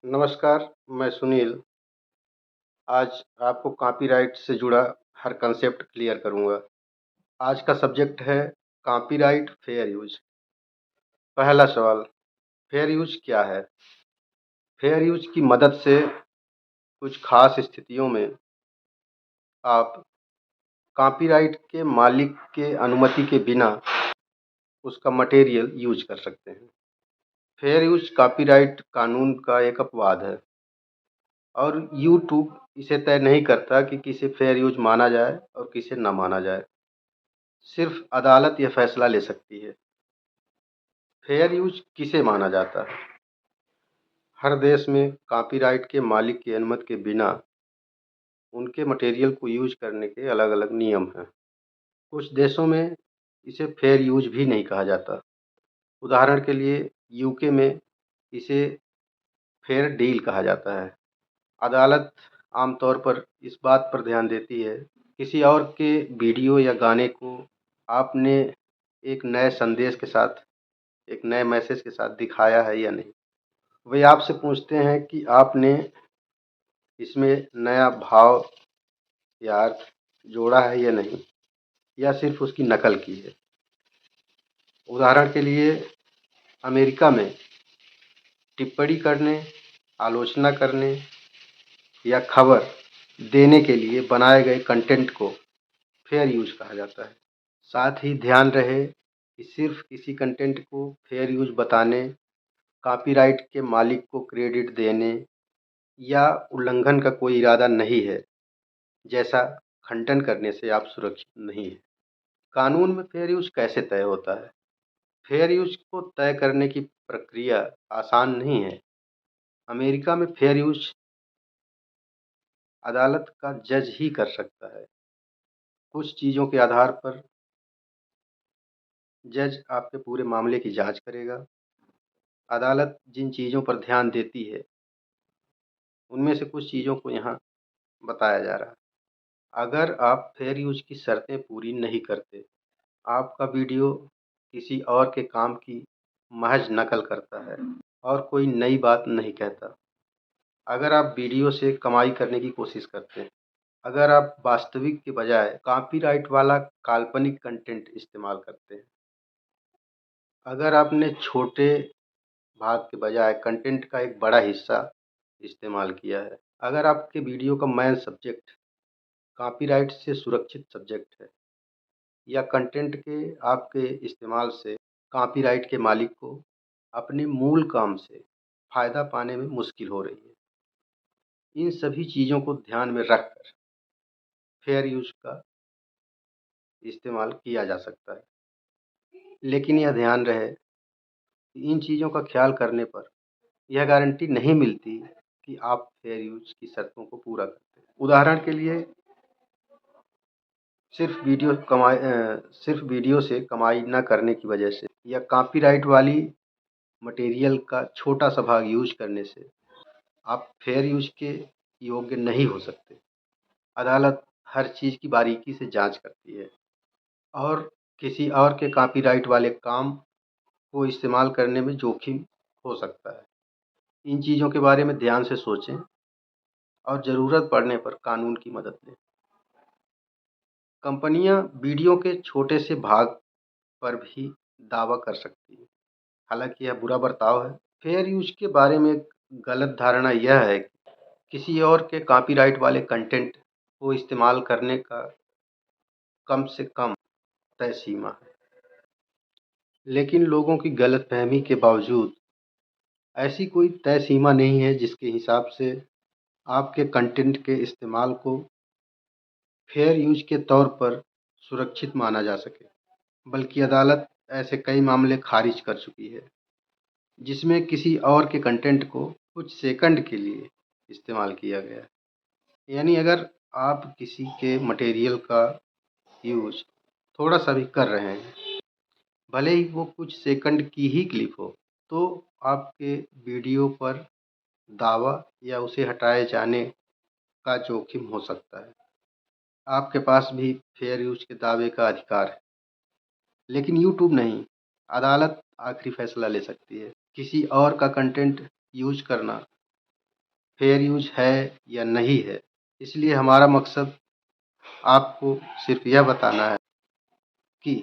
नमस्कार, मैं सुनील। आज आपको कॉपीराइट से जुड़ा हर कंसेप्ट क्लियर करूँगा। आज का सब्जेक्ट है कॉपीराइट फेयर यूज़। पहला सवाल, फेयर यूज़ क्या है? फेयर यूज़ की मदद से कुछ खास स्थितियों में आप कॉपीराइट के मालिक के अनुमति के बिना उसका मटेरियल यूज़ कर सकते हैं। फेयर यूज़ कॉपीराइट कानून का एक अपवाद है और यूट्यूब इसे तय नहीं करता कि किसे फेयर यूज़ माना जाए और किसे ना माना जाए। सिर्फ अदालत यह फैसला ले सकती है। फेयर यूज किसे माना जाता है? हर देश में कॉपीराइट के मालिक की अनुमति के बिना उनके मटेरियल को यूज करने के अलग अलग नियम हैं। कुछ देशों में इसे फेयर यूज भी नहीं कहा जाता। उदाहरण के लिए यूके में इसे फेयर डील कहा जाता है। अदालत आमतौर पर इस बात पर ध्यान देती है किसी और के वीडियो या गाने को आपने एक नए संदेश के साथ, एक नए मैसेज के साथ दिखाया है या नहीं। वे आपसे पूछते हैं कि आपने इसमें नया भाव या अर्थ जोड़ा है या नहीं, या सिर्फ उसकी नकल की है। उदाहरण के लिए अमेरिका में टिप्पणी करने, आलोचना करने या खबर देने के लिए बनाए गए कंटेंट को फेयर यूज कहा जाता है। साथ ही ध्यान रहे कि सिर्फ किसी कंटेंट को फेयर यूज बताने, कॉपीराइट के मालिक को क्रेडिट देने या उल्लंघन का कोई इरादा नहीं है, जैसा खंडन करने से आप सुरक्षित नहीं हैं। कानून में फेयर यूज कैसे तय होता है? फेयर यूज को तय करने की प्रक्रिया आसान नहीं है। अमेरिका में फेयर यूज अदालत का जज ही कर सकता है। कुछ चीज़ों के आधार पर जज आपके पूरे मामले की जांच करेगा। अदालत जिन चीज़ों पर ध्यान देती है उनमें से कुछ चीज़ों को यहाँ बताया जा रहा है। अगर आप फेयर यूज की शर्तें पूरी नहीं करते, आपका वीडियो किसी और के काम की महज नकल करता है और कोई नई बात नहीं कहता। अगर आप वीडियो से कमाई करने की कोशिश करते हैं, अगर आप वास्तविक के बजाय कॉपीराइट वाला काल्पनिक कंटेंट इस्तेमाल करते हैं, अगर आपने छोटे भाग के बजाय कंटेंट का एक बड़ा हिस्सा इस्तेमाल किया है, अगर आपके वीडियो का मेन सब्जेक्ट कॉपीराइट से सुरक्षित सब्जेक्ट है या कंटेंट के आपके इस्तेमाल से कॉपीराइट के मालिक को अपने मूल काम से फ़ायदा पाने में मुश्किल हो रही है। इन सभी चीज़ों को ध्यान में रखकर फेयर यूज़ का इस्तेमाल किया जा सकता है। लेकिन यह ध्यान रहे कि इन चीज़ों का ख्याल करने पर यह गारंटी नहीं मिलती कि आप फेयर यूज़ की शर्तों को पूरा करते हैं। उदाहरण के लिए सिर्फ वीडियो से कमाई न करने की वजह से या कॉपीराइट वाली मटेरियल का छोटा सा भाग यूज करने से आप फेयर यूज के योग्य नहीं हो सकते। अदालत हर चीज़ की बारीकी से जांच करती है और किसी और के कॉपीराइट वाले काम को इस्तेमाल करने में जोखिम हो सकता है। इन चीज़ों के बारे में ध्यान से सोचें और ज़रूरत पड़ने पर कानून की मदद लें। कंपनियां वीडियो के छोटे से भाग पर भी दावा कर सकती हैं, हालांकि यह बुरा बर्ताव है। फेयर यूज के बारे में एक गलत धारणा यह है कि किसी और के कॉपीराइट वाले कंटेंट को इस्तेमाल करने का कम से कम तय सीमा है। लेकिन लोगों की गलतफहमी के बावजूद ऐसी कोई तय सीमा नहीं है जिसके हिसाब से आपके कंटेंट के इस्तेमाल को फेयर यूज के तौर पर सुरक्षित माना जा सके। बल्कि अदालत ऐसे कई मामले खारिज कर चुकी है जिसमें किसी और के कंटेंट को कुछ सेकंड के लिए इस्तेमाल किया गया है। यानी अगर आप किसी के मटेरियल का यूज थोड़ा सा भी कर रहे हैं, भले ही वो कुछ सेकंड की ही क्लिप हो, तो आपके वीडियो पर दावा या उसे हटाए जाने का जोखिम हो सकता है। आपके पास भी फेयर यूज के दावे का अधिकार है, लेकिन यूट्यूब नहीं। अदालत आखिरी फैसला ले सकती है। किसी और का कंटेंट यूज करना फेयर यूज है या नहीं है। इसलिए हमारा मकसद आपको सिर्फ यह बताना है कि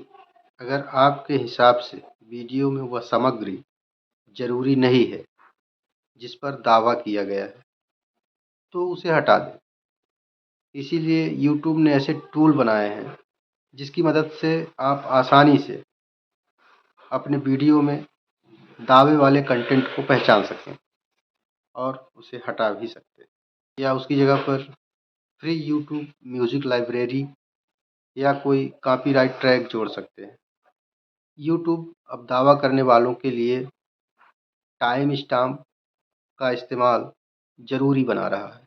अगर आपके हिसाब से वीडियो में वह सामग्री ज़रूरी नहीं है जिस पर दावा किया गया है तो उसे हटा दें। इसीलिए यूट्यूब ने ऐसे टूल बनाए हैं जिसकी मदद से आप आसानी से अपने वीडियो में दावे वाले कंटेंट को पहचान सकें और उसे हटा भी सकते हैं, या उसकी जगह पर फ्री यूट्यूब म्यूज़िक लाइब्रेरी या कोई कॉपीराइट ट्रैक जोड़ सकते हैं। यूट्यूब अब दावा करने वालों के लिए टाइम स्टैम्प का इस्तेमाल ज़रूरी बना रहा है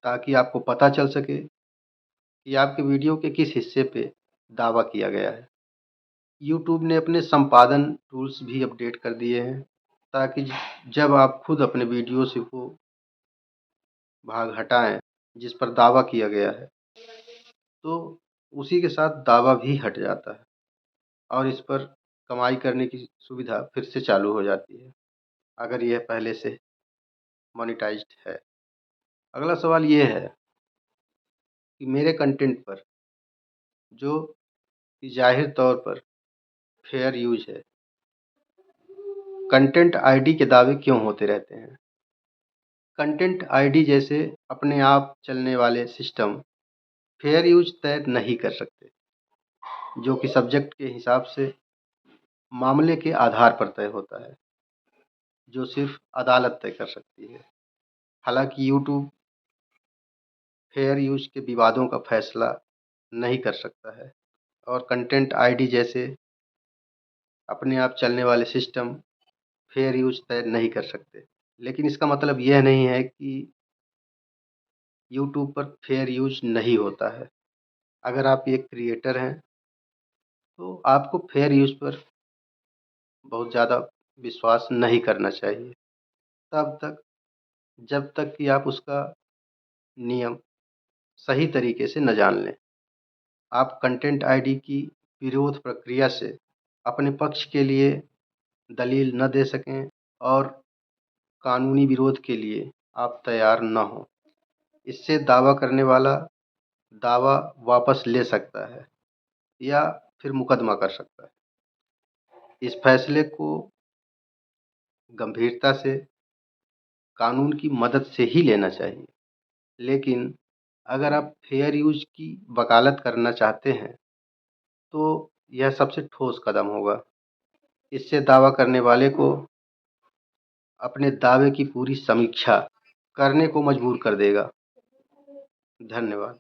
ताकि आपको पता चल सके कि आपके वीडियो के किस हिस्से पे दावा किया गया है। यूट्यूब ने अपने संपादन टूल्स भी अपडेट कर दिए हैं ताकि जब आप खुद अपने वीडियो से वो भाग हटाएं जिस पर दावा किया गया है तो उसी के साथ दावा भी हट जाता है और इस पर कमाई करने की सुविधा फिर से चालू हो जाती है अगर यह पहले से मोनेटाइज्ड है। अगला सवाल ये है कि मेरे कंटेंट पर जो कि ज़ाहिर तौर पर फेयर यूज है, कंटेंट आईडी के दावे क्यों होते रहते हैं? कंटेंट आईडी जैसे अपने आप चलने वाले सिस्टम फेयर यूज तय नहीं कर सकते, जो कि सब्जेक्ट के हिसाब से मामले के आधार पर तय होता है, जो सिर्फ अदालत तय कर सकती है। हालांकि यूट्यूब फेयर यूज के विवादों का फैसला नहीं कर सकता है और कंटेंट आईडी जैसे अपने आप चलने वाले सिस्टम फेयर यूज तय नहीं कर सकते। लेकिन इसका मतलब यह नहीं है कि यूट्यूब पर फेयर यूज नहीं होता है। अगर आप एक क्रिएटर हैं तो आपको फेयर यूज पर बहुत ज़्यादा विश्वास नहीं करना चाहिए तब तक जब तक कि आप उसका नियम सही तरीके से न जान लें। आप कंटेंट आईडी की विरोध प्रक्रिया से अपने पक्ष के लिए दलील न दे सकें और कानूनी विरोध के लिए आप तैयार न हों। इससे दावा करने वाला दावा वापस ले सकता है या फिर मुकदमा कर सकता है। इस फैसले को गंभीरता से कानून की मदद से ही लेना चाहिए। लेकिन अगर आप फेयर यूज की वकालत करना चाहते हैं तो यह सबसे ठोस कदम होगा। इससे दावा करने वाले को अपने दावे की पूरी समीक्षा करने को मजबूर कर देगा। धन्यवाद।